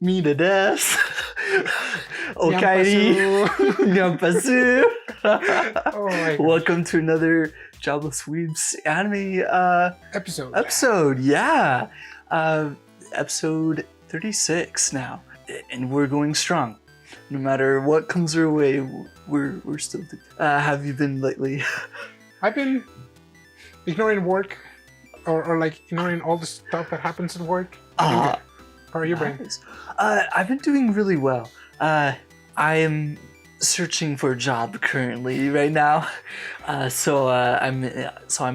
Mina des. Okairi. Nyampasu. Oh my God. Welcome to another Jobless Weebs anime Episode. Yeah. Episode 36 now. And we're going strong. No matter what comes our way, we're still... have you been lately? I've been ignoring work or like ignoring all the stuff that happens at work. How are you, Brian? Nice. I've been doing really well. I am searching for a job currently right now. So I'm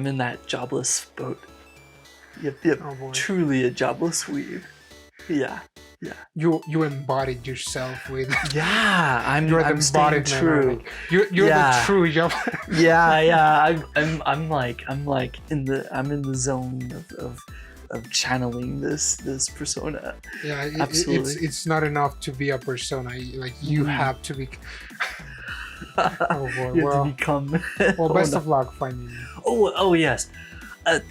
in that jobless boat. Yep. Oh boy. Truly a jobless weeb. Yeah. You embodied yourself with. Yeah, I'm staying embodied true. man. You're the true job. Yeah. I'm in the zone of channeling this persona. Yeah, Absolutely. It's not enough to be a persona. Like you have to be. Oh boy. You have to become. Well, best of luck finding. Oh yes.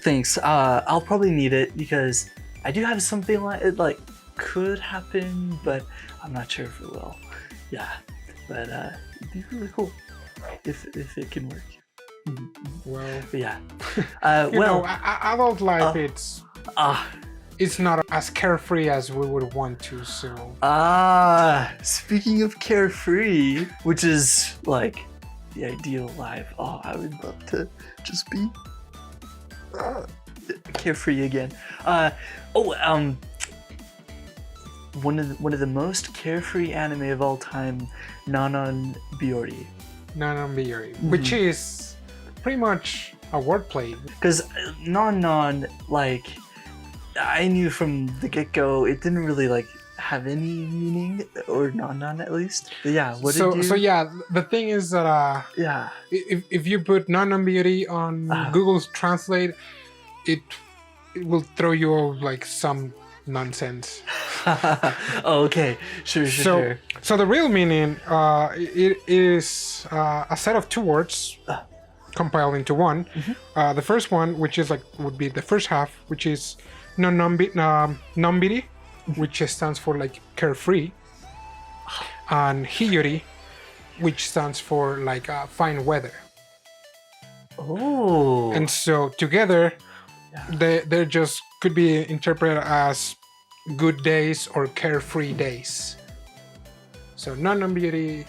Thanks. I'll probably need it because I do have something like could happen, but I'm not sure if it will. Yeah, but it'd be really cool if it can work. Well, But yeah. you know, adult life it's not as carefree as we would want to. So. Speaking of carefree, which is like the ideal life. Oh, I would love to just be carefree again. One of the most carefree anime of all time, Biyori. Biyori, which is pretty much a wordplay. Because like I knew from the get-go it didn't really like have any meaning, or non at least. But yeah, So yeah, the thing is that if you put Biyori on Google's Translate, it will throw you like some nonsense. Oh, okay, sure. So the real meaning, it is a set of two words compiled into one. The first one, which is would be the first half, which is nonbiri, which stands for like carefree, and hiyori, which stands for like fine weather. Oh. And so together, they just could be interpreted as good days or carefree days. So non-beauty,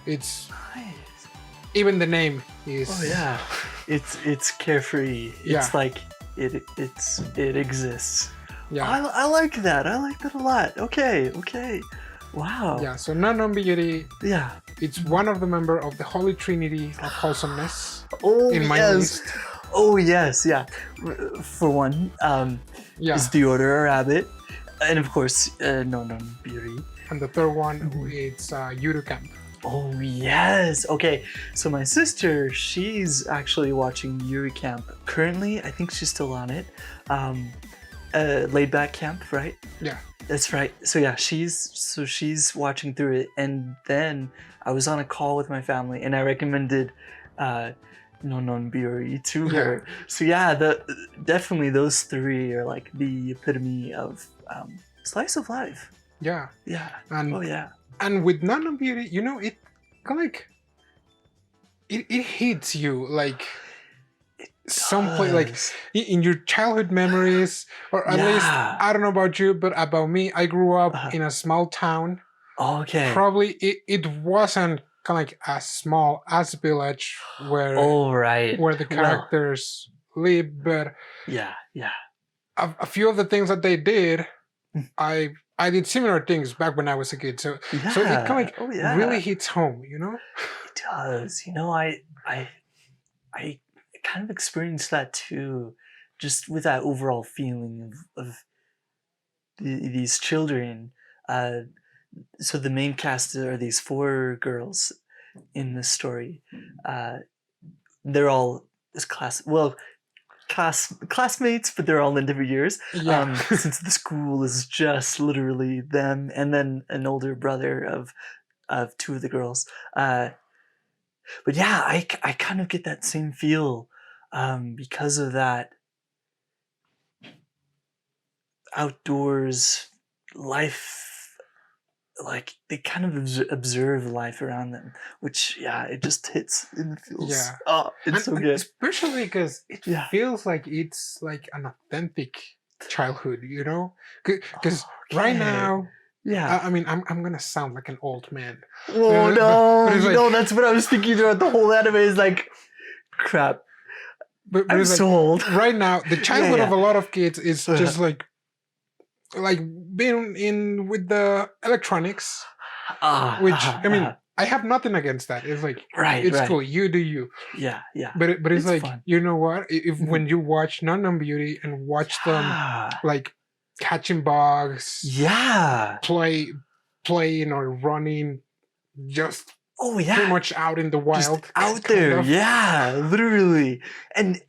it's Nice. even the name is. Oh yeah, it's carefree. Yeah. It's like it exists. Yeah. I like that. I like that a lot. Okay. Wow. Yeah. So non-beauty, Yeah. it's one of the member of the Holy Trinity of wholesomeness. Oh in my yes. list. Oh yes. Yeah. For one, is Biyori a rabbit, and of course, Biyori. And the third one, it's Yuru Camp. Oh yes. Okay. So my sister, she's actually watching Yuri Camp currently. I think she's still on it. Laid Back Camp, right? Yeah. That's right. So yeah, she's watching through it, and then I was on a call with my family, and I recommended Biyori to her. So yeah, definitely those three are like the epitome of slice of life. Yeah. Yeah. And oh yeah. And with non-beauty, you know, it kind of like it hits you like someplace like in your childhood memories, or at least I don't know about you, but about me, I grew up in a small town. Okay. Probably it wasn't kind of like as small as village where where the characters live, but yeah. A few of the things that they did, I did similar things back when I was a kid, so it kind of like really hits home, you know. It does. You know, I kind of experienced that too, just with that overall feeling of these children. So the main cast are these 4 girls in this story. They're all classmates, but they're all in different years. Yeah. Since the school is just literally them, and then an older brother of 2 of the girls. But yeah, I kind of get that same feel because of that outdoors life like they kind of observe life around them, which it just hits and feels. Yeah. Oh, it's so And good. especially because it Yeah. feels like it's like an authentic childhood, you know? Because right Okay. now, Yeah. I mean, I'm gonna sound like an old man. Oh But no! it's You like, know, that's what I was thinking throughout the whole anime. Is like, crap. but I'm it's like so old. right now, the childhood of Yeah. a lot of kids is just like being in with the electronics, which I mean, I have nothing against that. It's like it's right. cool. You do you. Yeah. But it's like fun. you know what? If Mhm. when you watch Non Non Beauty and watch them Yeah. like catching bugs, Yeah. playing or running, just Oh pretty yeah. much out in the wild, Just out kind there. of. Yeah. Literally. And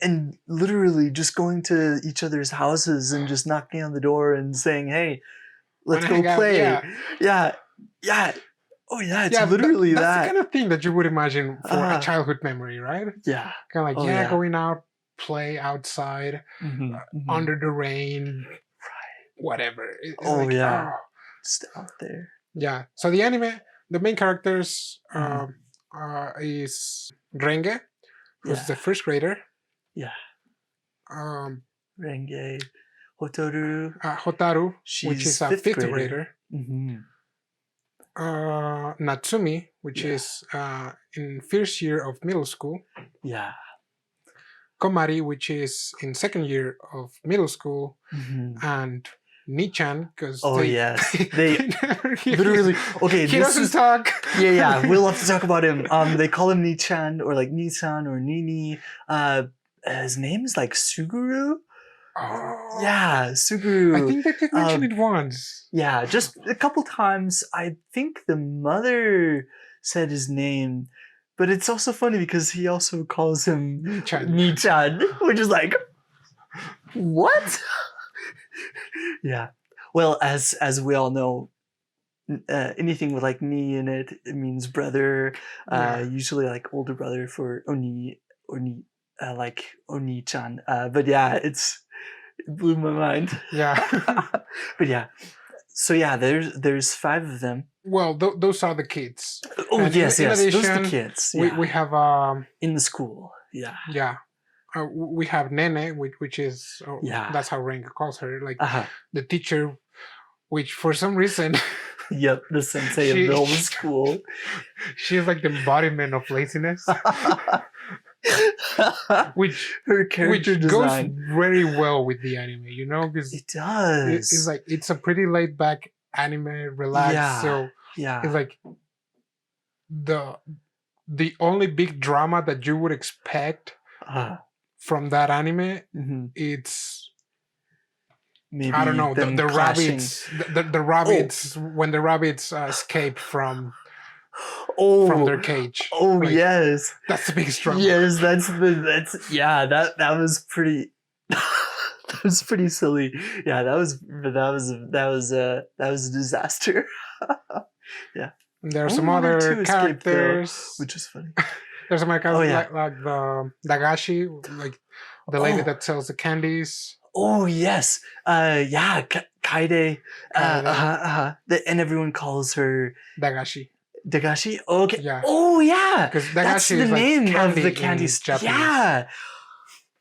literally just going to each other's houses and just knocking on the door and saying, "Hey, let's Wanna go hang out? play." Yeah, Yeah. Oh yeah. It's yeah. literally That's the that. kind of thing that you would imagine for a childhood memory, right? Yeah. Kind of like Oh yeah. going out, play outside, under the rain, whatever. It's Oh like, yeah. Just out there. yeah. So the anime, the main characters Mhm. is Renge, who's Yeah. the first grader. Yeah. Um, Renge. Hotaru. Hotaru, which She's is a fifth grader. grader. Natsumi, which Yeah. is in first year of middle school. Yeah. Komari, which is in second year of middle school, and Nichan, because yes, they literally. Okay, he doesn't talk. Yeah, we'll have to talk about him. They call him Nichan or like Nichan or Nini. His name is like Suguru. Oh, Yeah, Suguru. I think they did mention it once. Yeah, just a couple times. I think the mother said his name, but it's also funny because he also calls him Nichan, which is like, what? Yeah. Well, as we all know, anything with like ni in it, it means brother. Usually like older brother for oni, like oni-chan. But yeah, it blew my mind. Yeah. But yeah. So yeah, there's 5 of them. Well, those are the kids. Oh And yes, in addition, those are the kids. We have in the school. Yeah. Yeah. We have Nene, which is that's how Renga calls her, like the teacher, which for some reason, yep, the sensei of the whole school. She's like the embodiment of laziness, which her character design goes very well with the anime, you know, because it does. It's like it's a pretty laid back anime, relaxed. Yeah. So yeah, it's like the only big drama that you would expect from that anime, it's maybe I don't know the rabbits, the rabbits when the rabbits escape from their cage. Oh like, yes, that's the biggest drama. Yes, that's yeah. That was pretty. That was pretty silly. Yeah, that was a disaster. Yeah. And there are some other characters, though, which is funny. There's some characters like the Dagashi, like the lady that sells the candies. Oh yes, yeah, Kaide. And everyone calls her Dagashi. Dagashi. Okay. Yeah. Oh yeah. Because that's the is name like candy of the candy. Japanese. Yeah.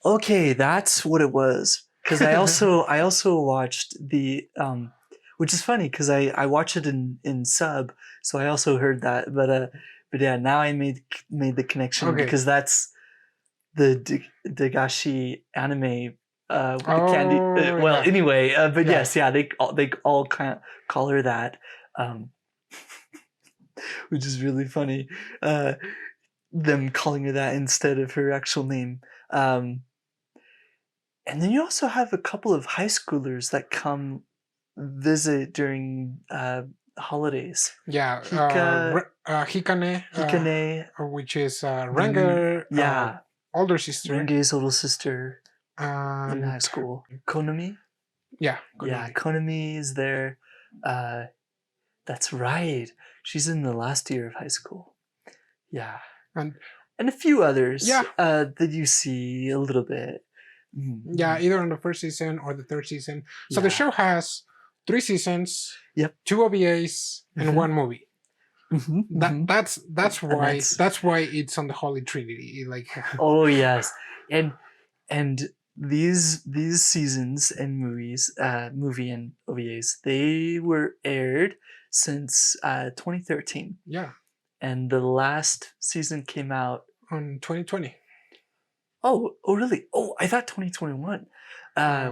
Okay, that's what it was. Because I also watched the which is funny because I watched it in sub, so I also heard that. But yeah, now I made the connection because that's the Dagashi anime with the candy. Well, anyway, but yes, yeah, they all kind of call her that, which is really funny. Them calling her that instead of her actual name. And then you also have a couple of high schoolers that come visit during holidays. Yeah, Hikane, which is Renga, older sister. Renge's little sister in high school. Konami? Yeah, Konami. Yeah, Konami is there. That's right. She's in the last year of high school. Yeah. And a few others that you see a little bit. Yeah, either on the first season or the third season. So the show has 3 seasons, Yep. 2 OVAs, and Mhm. 1 movie. Mhm. That's And why it's on the Holy Trinity. Like, oh yes, and these seasons and movie and OVAs, they were aired since 2013, yeah, and the last season came out. on 2020. Oh really? Oh, I thought 2021.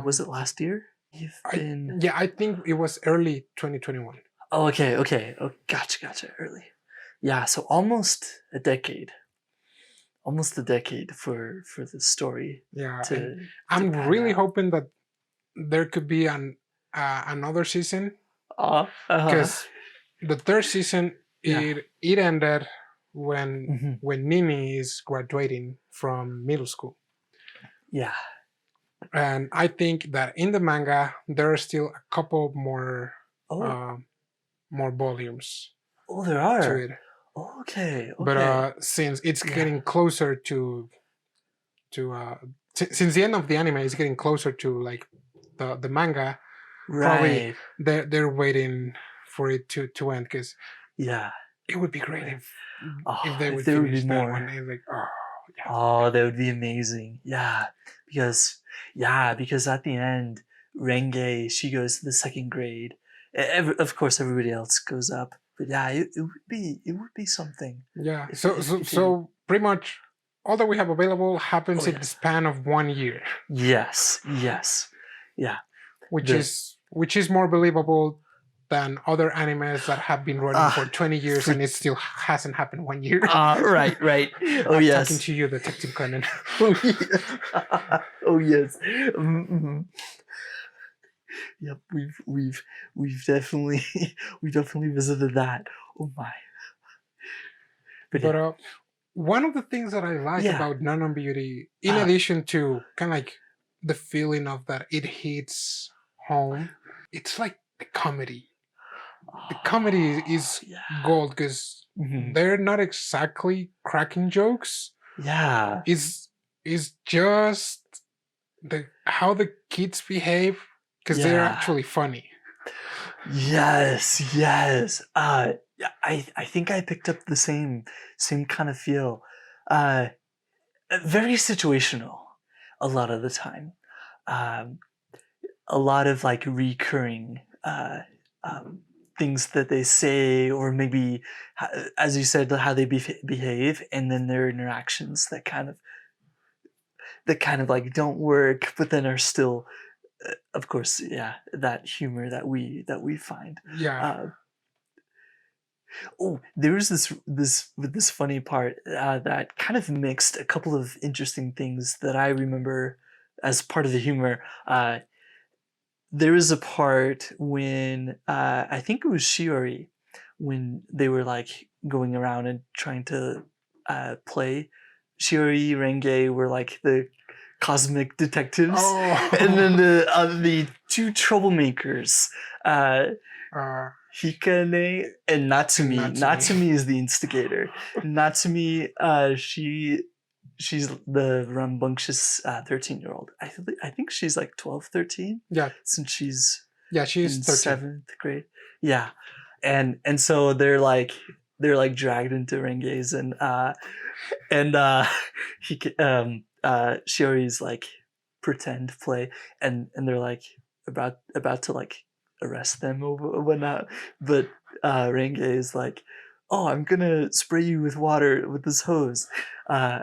Was it last year? You've I been. Yeah, I think it was early 2021. Oh, okay. Oh, gotcha. Early. Yeah, so almost a decade for the story Yeah, and to I'm pan really out. hoping that there could be another season, Uh, uh, because the third season, yeah. it ended when Mhm. Nini is graduating from middle school. Yeah. And I think that in the manga there are still a couple Oh, uh, more volumes there to are. it. Okay, But okay. since it's Yeah. getting closer to since the end of the anime is getting closer to like the manga, probably Right. they're waiting for it to end, because Yeah. it would be great Right. if Oh, they if would there would be finish that more. one. It's like, oh yeah, Oh, that would be amazing. Because because at the end, Renge, she goes to the second grade. Of course, everybody else goes up. But yeah, it would be something yeah. if So if so if they. so pretty much all that we have available Oh happens in the yes, span of 1 year, yes, yeah. which The is more believable than other animes that have been running ah for 20 years for and it still hasn't happened 1 year. right. Oh I'm talking yes. to you, Detective Conan. Oh yes. Oh yes. Mm-hmm. Yep. We've definitely we definitely visited that. Oh my. But But yeah. one of the things that I like Yeah. about Non Beauty, in Uh, addition to kind of like the feeling of that it hits home, it's like the comedy. The comedy is yeah. gold, because Mhm. they're not exactly cracking jokes. Yeah. Is just the how the kids behave, because they're Yeah. actually funny. Yes. Yeah, I think I picked up the same kind of feel. Uh, very situational a lot of the time. Um, a lot of like recurring um, things that they say, or maybe, as you said, how they behave, and then their interactions that kind of like don't work, but then are still, of course, yeah, that humor that we find. Yeah. Uh, oh, there was this funny part that kind of mixed a couple of interesting things that I remember as part of the humor. There was a part when I think it was Shiori, when they were like going around and trying to play. Shiori, Renge were like the cosmic detectives, and then Oh. the two troublemakers, uh, uh, Hikane and and Natsumi. Natsumi. Natsumi is the instigator. Natsumi, she's the rambunctious 13-year-old. I think she's like 12, 13, Yeah, since she's yeah, she's in 13. seventh grade. Yeah, and so they're like dragged into Renge's, and he Shiori's like pretend play, and they're like about to like arrest them or whatnot, but Renge is like, oh, I'm gonna spray you with water with this hose, uh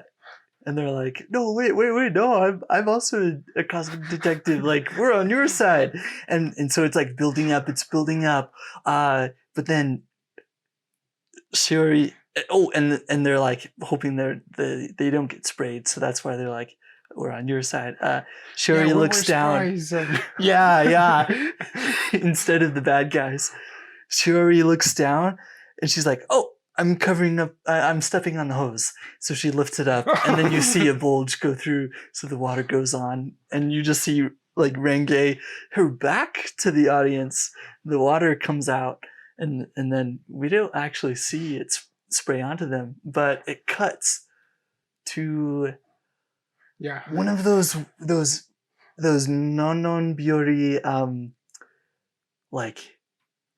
and they're like, no, wait, no, I'm also a cosmic detective, like we're on your side, and so it's building up, but then Shiori. Oh, and they're like hoping they don't get sprayed, so that's why they're like, we're on your side. Yeah, Shiori we were looks down. spies. And Yeah. Instead of the bad guys, Shiori looks down and she's like, "Oh, I'm covering up. I'm stepping on the hose." So she lifts it up, and then you see a bulge go through, so the water goes on, and you just see like Renge, her back to the audience. The water comes out, and then we don't actually see it spray onto them, but it cuts to yeah, one of those non Biyori like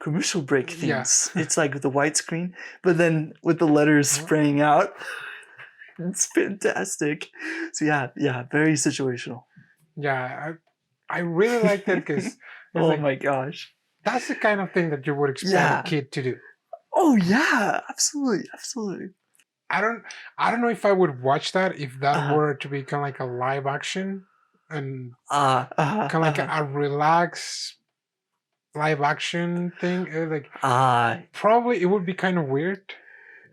commercial break Yeah. things. It's like the white screen, but then with the letters spraying out. It's fantastic. So yeah, very situational. Yeah, I really like that because it's Oh like my gosh. that's the kind of thing that you would expect a Yeah. kid to do. Oh yeah, absolutely. I don't know if I would watch that if that Uh-huh. were to be kind of like a live action and Uh-huh. kind of like a relaxed live action thing. Like probably it would be kind of weird.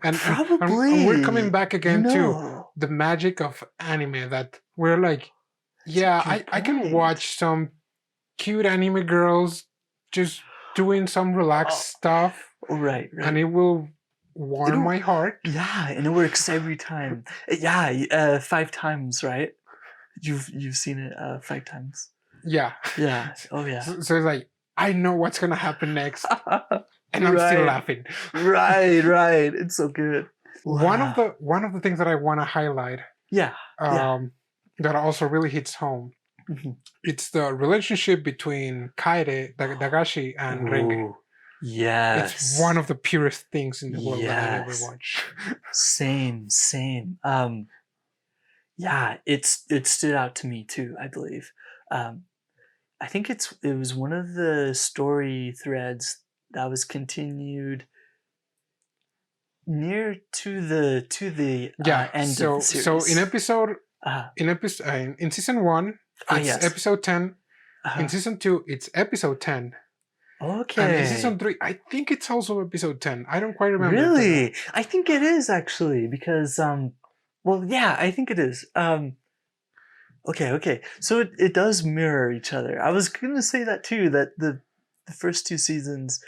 And we're coming Probably. back again to the magic of anime that we're like, yeah, I can watch some cute anime girls just doing some relaxed stuff, Right. and it will warm my heart. Yeah, and it works every time. Yeah, 5 times, right? You've seen it 5 times. Yeah. Yeah. Oh yeah. So it's like I know what's gonna happen next, and I'm still laughing. Right. It's so good. Wow. One of the things that I want to highlight, Yeah. that also really hits home. Mhm. It's the relationship between Kaede, Dagashi, and Renge. Yes. It's one of the purest things in the world that I've ever watched. Same. Yeah, it stood out to me too, I believe. I think it was one of the story threads that was continued near to the end of the series. So in season 1, it's episode 10. In season 2, it's episode 10. Okay. And in season 3, I think it's also episode 10. I don't quite remember. Really? I think it is actually because well, yeah, I think it is. Okay. So it does mirror each other. I was gonna say that too. That the first 2 seasons.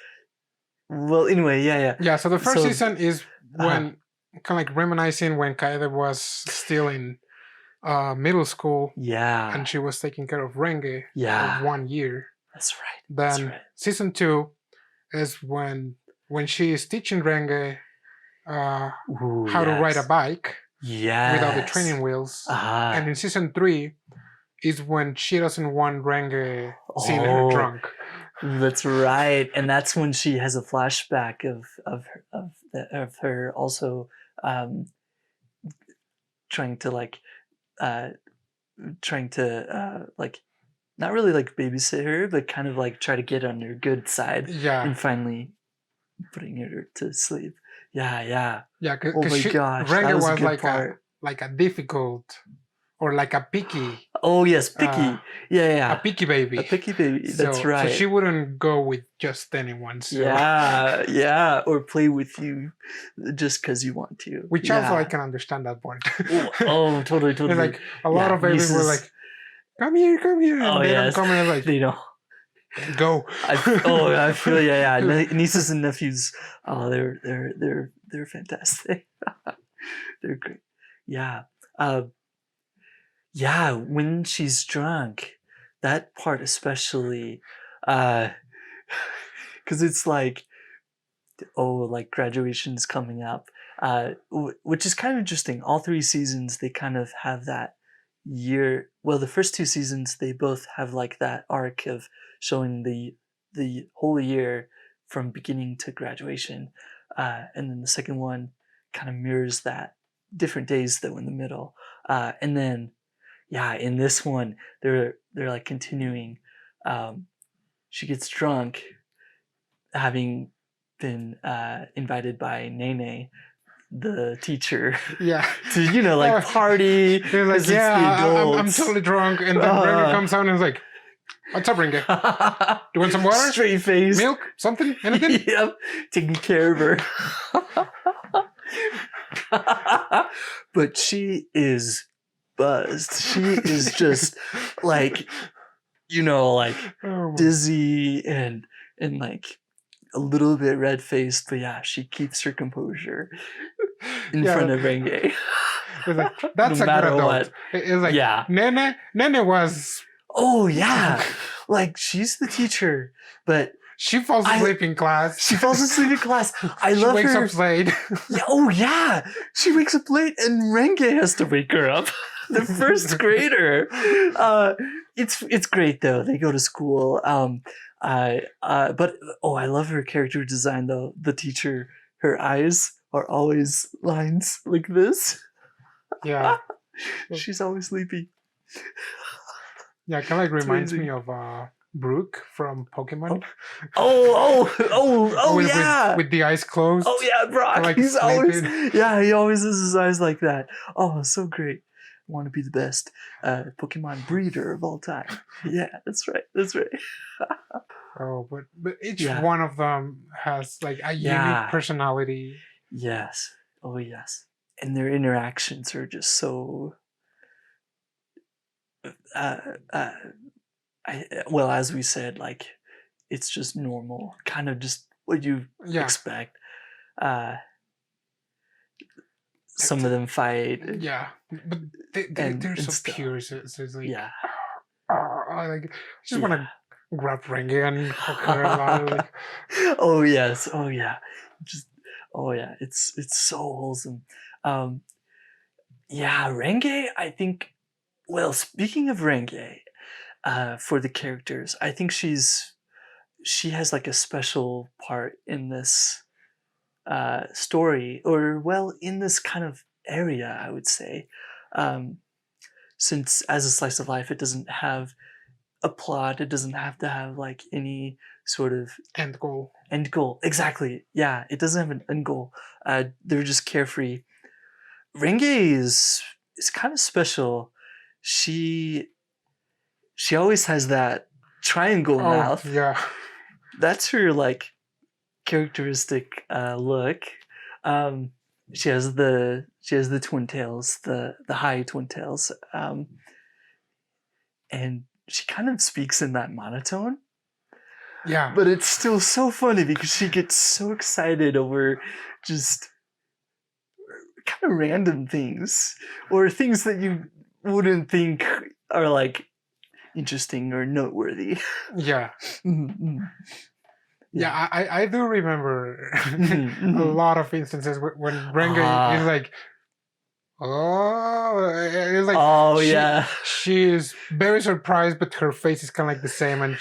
Well, anyway, yeah. Yeah. So the first season is when kind of like reminiscing when Kaede was still in middle school. Yeah. And she was taking care of Renge for 1 year. That's right. Then season 2 is when she is teaching Renge how to ride a bike without the training wheels. And in season 3 is when she doesn't want Renge seeing her drunk. That's right, and that's when she has a flashback of her also trying to like not really like babysit her, but kind of like try to get on her good side. Yeah. And finally putting her to sleep. Yeah. Yeah. Oh my gosh, Renge that was was a good part. like a difficult or like a picky. Oh yes, picky. Yeah. A picky baby. A picky baby. That's right. So she wouldn't go with just anyone. So. Yeah. Or play with you just because you want to. Which also I can understand that part. Oh, totally. Like a lot of babies were like, "Come here," and they don't come and like they don't. Go. I feel yeah. Nieces and nephews. Oh, they're fantastic. They're great. Yeah. Yeah, when she's drunk, that part especially, because it's like, like graduation's coming up, which is kind of interesting. All 3 seasons, they kind of have that year. Well, the first 2 seasons, they both have like that arc of showing the whole year from beginning to graduation, and then the second one kind of mirrors that, different days though in the middle, and then. Yeah, in this one, they're like continuing. She gets drunk, having been invited by Nene, the teacher. Yeah. To like party. They're like, yeah, I'm totally drunk, and then Renge comes out and is like, "What's up, Renge? Do you want some water? Straight face, milk, something, anything?" Yep, taking care of her. But she is buzzed. She is just like, dizzy and like a little bit red faced, but yeah, she keeps her composure in front of Renge. Like, that's no a good adult. What. It's like Nene was. Oh yeah, like she's the teacher, but she falls asleep in class. She falls asleep in class. I love her. She wakes up late. Yeah. She wakes up late and Renge has to wake her up. The first grader. It's great though. They go to school. But I love her character design though. The teacher, her eyes are always lines like this. Yeah. She's always sleepy. Yeah, kind of like It's reminds me amazing. of Brooke from Pokemon. Oh, oh, with, with yeah. with the eyes closed, Oh yeah, Brock. kind of like He's always, sleeping. yeah, he always has his eyes like that. Oh, so great. I want to be the best Pokemon breeder of all time. Yeah, that's right. That's right. Oh, but each Yeah. one of them has like a unique Yeah. personality. Yes. Oh yes. And their interactions are just so uh, uh, well, as we said, like it's just normal, kind of just what you Yeah. expect. Uh, T- some t- of them fight yeah, but they're and so stuff. pure. So it's like, Yeah. like I just want Yeah. to grab Renge and hug her a lot. Like, Oh yes. Oh yeah. Just oh yeah. It's so wholesome. Um, yeah, Renge. I think. Well, speaking of Renge, for the characters, I think she has like a special part in this story, or well, in this kind of area, I would say. Um, since as a slice of life, it doesn't have a plot, it doesn't have to have like any sort of end goal. end goal. Exactly. Yeah, it doesn't have an end goal. They're just carefree. Renge is kind of special. She she always has that triangle Oh mouth. yeah, That's her like characteristic look. Um, she has the twin tails, the high twin tails, and she kind of speaks in that monotone. yeah. But it's still so funny because she gets so excited over just kind of random things or things that you wouldn't think are like interesting or noteworthy. Yeah. Mm-hmm. Yeah, I do remember Mm-hmm, a mm-hmm. lot of instances when Renge is like, oh, it's like Oh yeah, she is very surprised, but her face is kind of like the same, and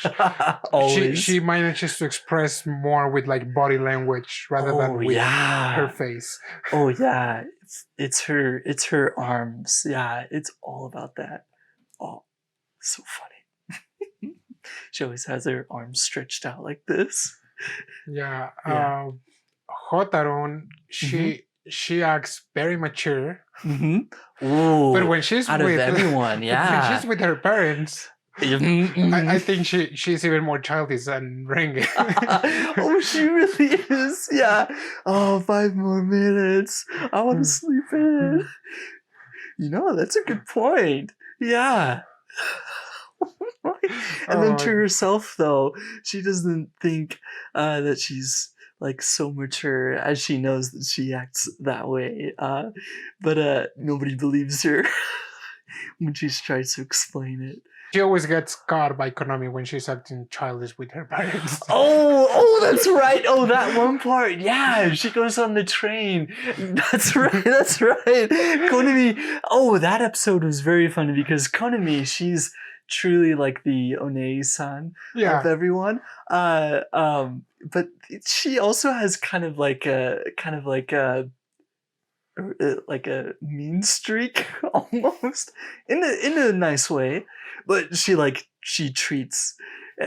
always. she manages to express more with like body language rather Oh than with her yeah. face. Oh yeah. It's her arms. Yeah, it's all about that. Oh, so funny. She always has her arms stretched out like this. Yeah, Yeah. Hotaron, Mm-hmm. she acts very mature, Mm-hmm. but Ooh, when she's out of with everyone, but when yeah. she's with her parents, I Mm-hmm. think she's even more childish than Renge. Oh, she really is. Yeah. Oh, 5 more minutes. I want to sleep in. That's a good point. Yeah. And then Oh to herself, though, she doesn't think that she's like so mature as she knows that she acts that way. But nobody believes her when she tries to explain it. she always gets caught by Konami when she's acting childish with her parents. Oh, that's right. Oh, that one part. Yeah, she goes on the train. That's right. That's right. Konami. Oh, that episode was very funny because Konami, she's truly like the Onei-san of Yeah, everyone. But she also has kind of like a mean streak almost in a nice way, but she treats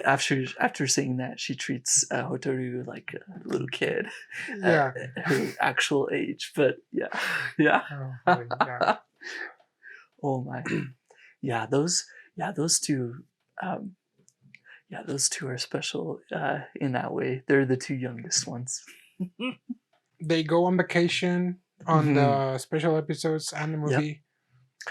after saying that she treats Hotaru like a little kid yeah. at her actual age. But yeah, yeah. Oh, boy, yeah. Oh my, those two. Um, those two are special in that way. They're the two youngest ones. They go on vacation on Mhm. the special episodes and the Yep. movie.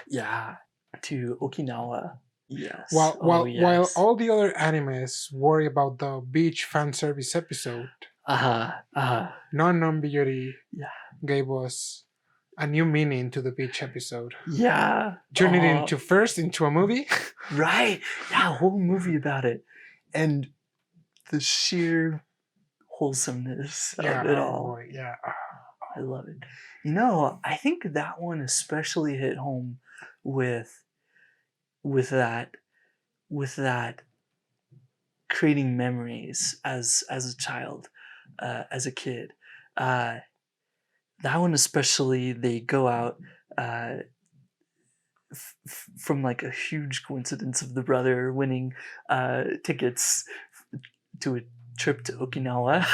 Yeah. To Okinawa. Yes. While Yes. all the other animes worry about the beach fan service episode, non Biyori Yeah. gave us a new meaning to the beach episode. Yeah. Turn it into a movie. Right. Yeah, a whole movie about it. And the sheer wholesomeness Yeah, of it oh all. boy, yeah. I love it. I think that one especially hit home with with that with that creating memories as a child, as a kid. Uh, that one especially, they go out uh, from like a huge coincidence of the brother winning tickets to a trip to Okinawa,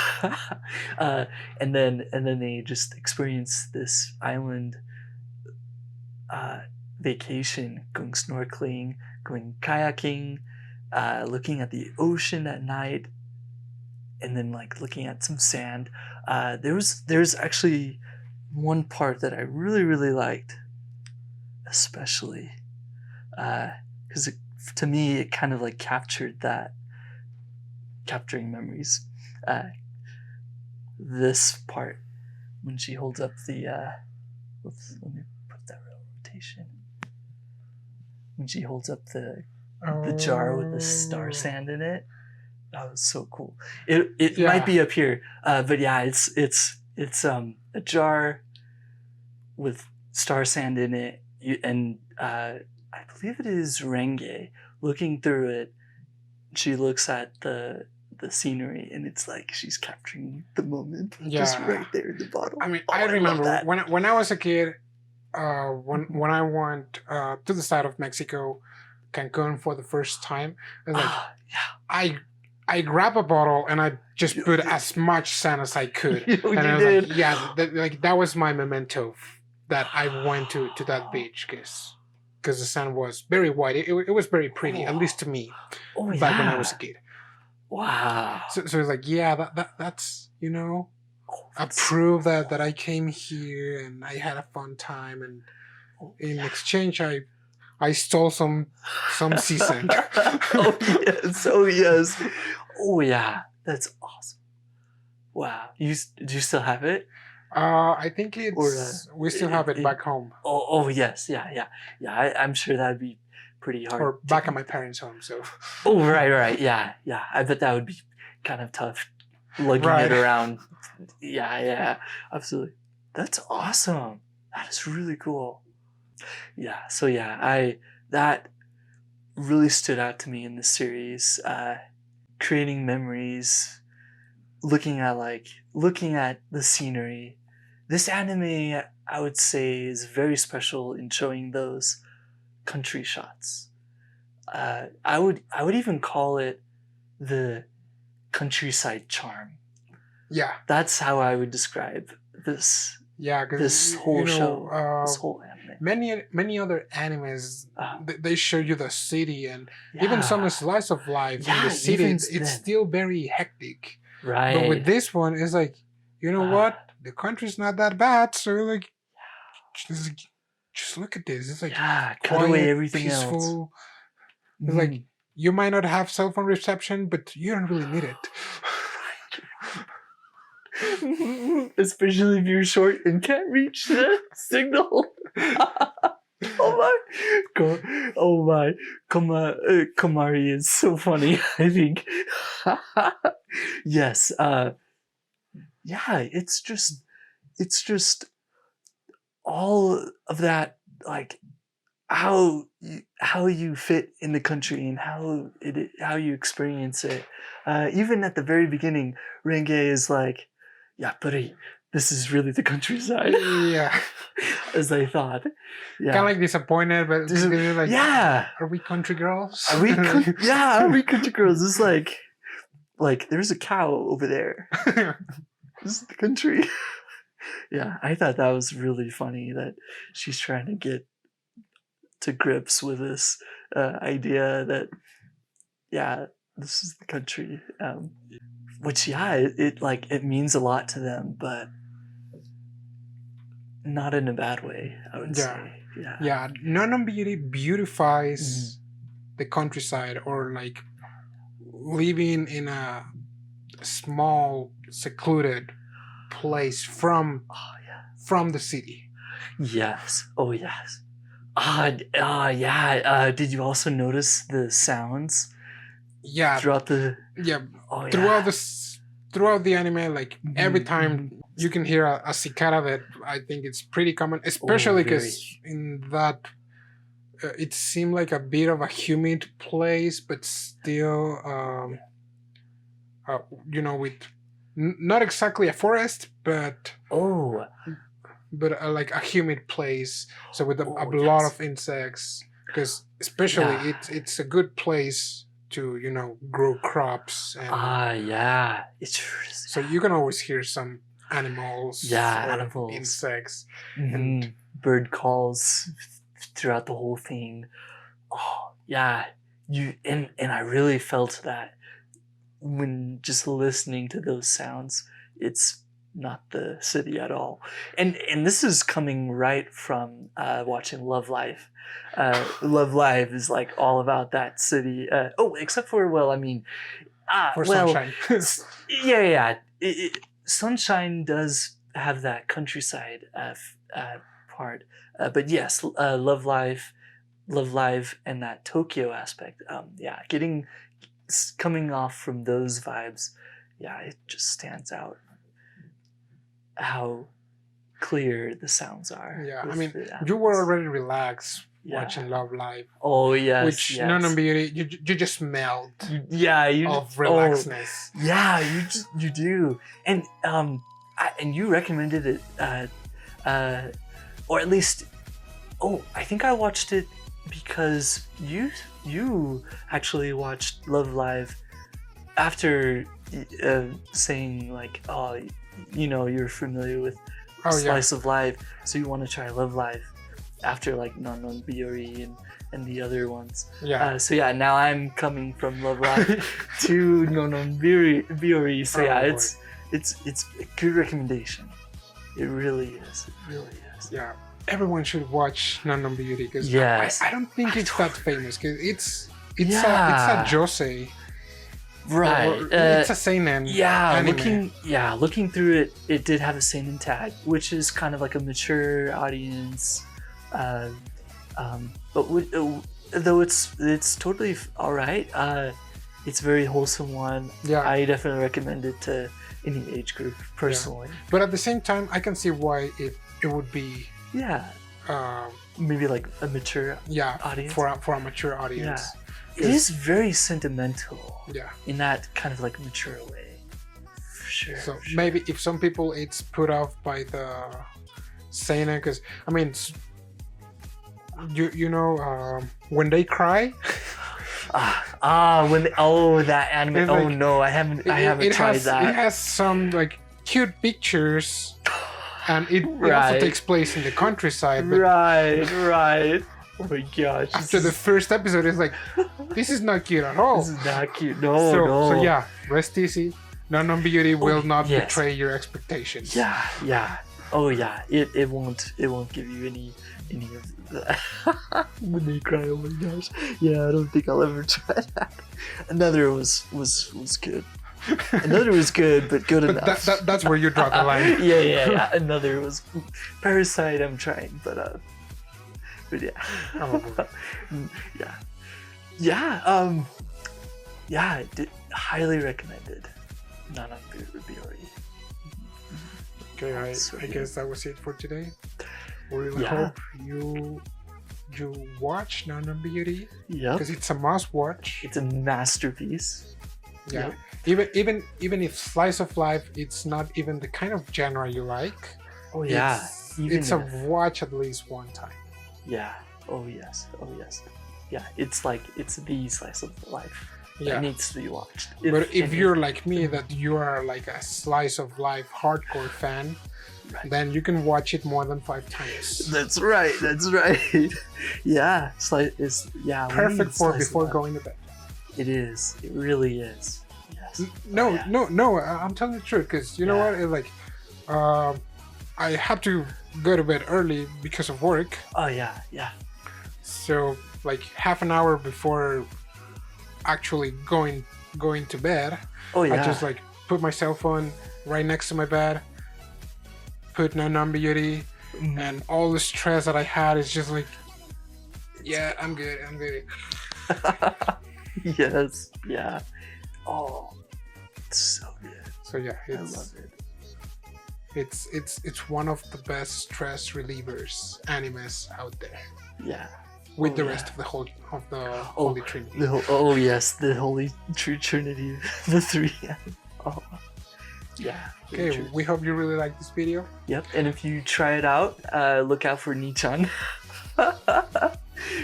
uh, and then they just experience this island uh, vacation, going snorkeling, going kayaking, looking at the ocean at night, and then like looking at some sand. There's actually one part that I really liked, especially because to me it kind of like capturing memories. Uh, this part when she holds up the let me put that rotation. When she holds up the jar with the star sand in it, that was so cool. It might be up here, but yeah, it's a jar with star sand in it, and I believe it is Renge. Looking through it, she looks at the scenery, and it's like she's capturing the moment, just right there in the bottle. I mean, I remember when I was a kid, when I went to the side of Mexico, Cancun for the first time, I was like, I grabbed a bottle and I just put as much sand as I could, and I was like, that was my memento that I went to that beach, because the sand was very white. It was very pretty, at least to me, back when I was a kid. Wow. So it's like, that's a proof that I came here and I had a fun time, and in exchange I stole some sea sand. Oh yes. Oh yeah. That's awesome. Wow. Do you still have it? I think we still have it back home. Oh yes, yeah. I'm sure that'd be pretty hard. Or back at my parents' home. So. Oh right, yeah. I bet that would be kind of tough, lugging it around. Yeah, absolutely. That's awesome. That is really cool. Yeah. So yeah, that really stood out to me in this series. Creating memories, looking at the scenery. This anime, I would say, is very special in showing those country shots. I would even call it the countryside charm. Yeah, that's how I would describe this. Yeah, this whole show, this whole anime. Many other animes, they show you the city, and even some slice of life in the city. It's still very hectic. Right. But with this one, it's like, you know what? The country's not that bad. So like, just look at this. It's like cut away everything peaceful. Else. It's like, you might not have cell phone reception, but you don't really need it. Especially if you're short and can't reach the signal. Oh my, Kamari is so funny. I think. Yes. It's just all of that, like how you fit in the country and how you experience it. Even at the very beginning, Renge is like, yeah, buddy, this is really the countryside. Yeah. As I thought. Yeah. Kind of like disappointed, but they're like, are we country girls? Are we country girls? It's like there's a cow over there. This is the country. Yeah, I thought that was really funny that she's trying to get to grips with this idea that, this is the country. Which it means a lot to them, but not in a bad way, I would say. Yeah, non-beauty beautifies the countryside, or like living in a small, secluded place from the city. Yes. Oh yes. Did you also notice the sounds? Yeah. Throughout the throughout the anime, like every time you can hear a cicada, that I think it's pretty common, especially because in that it seemed like a bit of a humid place, but still you know, with not exactly a forest, but Oh, like a humid place, so with a oh lot yes. of insects, because especially Yeah. it's a good place to, you know, grow crops, and Yeah. It's so you can always hear some animals yeah, or animals. insects. And Bird calls throughout the whole thing. Oh, yeah. You and I really felt that when just listening to those sounds. It's not the city at all. And this is coming right from watching Love Life. Love Life is like all about that city. Oh, except for, well, I mean, for well, sunshine. yeah. Sunshine does have that countryside part, but yes, Love Live, and that Tokyo aspect. Yeah, coming off from those vibes, yeah, it just stands out how clear the sounds are. Yeah, I With mean, the you were animals. already relaxed Yeah. watching Love Live, Oh yes, which non yes. beauty, you just melt Yeah, of oh relaxedness. yeah, you do, and and you recommended it, uh, or at least, oh, I think I watched it because you actually watched Love Live after saying like, oh, you know, you're familiar with Oh yeah, Slice of Life, so you want to try Love Life after like Non Biyori and the other ones. yeah. So yeah, now I'm coming from Love Life to Non Biyori. So yeah, Oh, boy. it's a good recommendation. It really is. It really is. Yeah, everyone should watch Non Beauty, because Yes. I don't think it's that famous, because it's Yeah. a jose, Right. or it's a seinen anime. Looking through it, it did have a seinen tag, which is kind of like a mature audience. Uh, but though it's totally all right. It's a very wholesome one. Yeah. I definitely recommend it to any age group personally. But at the same time, I can see why it would be Yeah, um, maybe like a mature audience. for a mature audience. It is very sentimental. Yeah. In that kind of like mature way. For sure. So for sure. maybe if some people it's put off by the seinen, because I mean, you know, when they cry. When that anime. It's Oh like- no, I haven't tried that. It has some like cute pictures, and it also Right. takes place in the countryside. But Right. Oh my gosh. after the first episode, it's like, this is not cute at all. This is not cute. No, so, no. so yeah, rest easy. Non Beauty will not yes. betray your expectations. Yeah. Oh yeah. It won't give you any of that. When they cry, oh my gosh. Yeah, I don't think I'll ever try that. Another was good. Another was good, but good But enough. that's where you draw the line. Yeah. Another was Parasite. I'm trying, but yeah. Oh, boy. Highly recommended. Nana Biyori. Okay, So, I yeah. guess that was it for today. We really Yeah. hope you watch Non Beauty, Yep. because it's a must watch. It's a masterpiece. Yeah. Yep. Even if Slice of Life, it's not even the kind of genre you like. Oh yeah. It's a watch at least one time. Yeah. Oh yes. Yeah. It's like it's the slice of life. Yeah. It needs to be watched. But if you're like me, that you are like a Slice of Life hardcore fan, Right. then you can watch it more than 5 times. That's right. Yeah. It's Perfect for before going to bed. It is. It really is. Yes. No, Oh, yeah. I'm telling the truth, because you know Yeah. what? It's like, I have to go to bed early because of work. Oh yeah. So like half an hour before actually going to bed, Oh yeah. I just like put my cell phone right next to my bed, put Non Beauty, Mhm. and all the stress that I had is just like, yeah, I'm good. Yes. Yeah. Oh, it's so good. So yeah, I love it. it's one of the best stress relievers animes out there. Yeah. with Oh, the yeah. rest of the Oh, Holy Trinity. Oh yes, the Holy True Trinity, the three. Oh, yeah. Very Okay, true. we hope you really like this video. Yep, and if you try it out, look out for Nichan.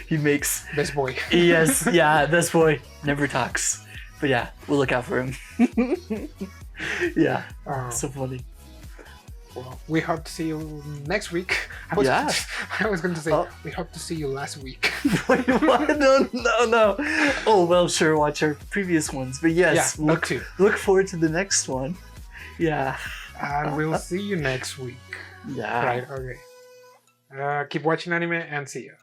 He makes Best boy. yes, yeah, best boy. Never talks, but yeah, we'll look out for him. Yeah, so funny. Well, we hope to see you next week. Yeah. I was going to say, Oh. we hope to see you last week. Wait, what? No. Oh well, sure. Watch our previous ones, but yes, Yeah, that too. look forward to the next one. Yeah. And we'll see you next week. Yeah. Right, okay. Keep watching anime and see you.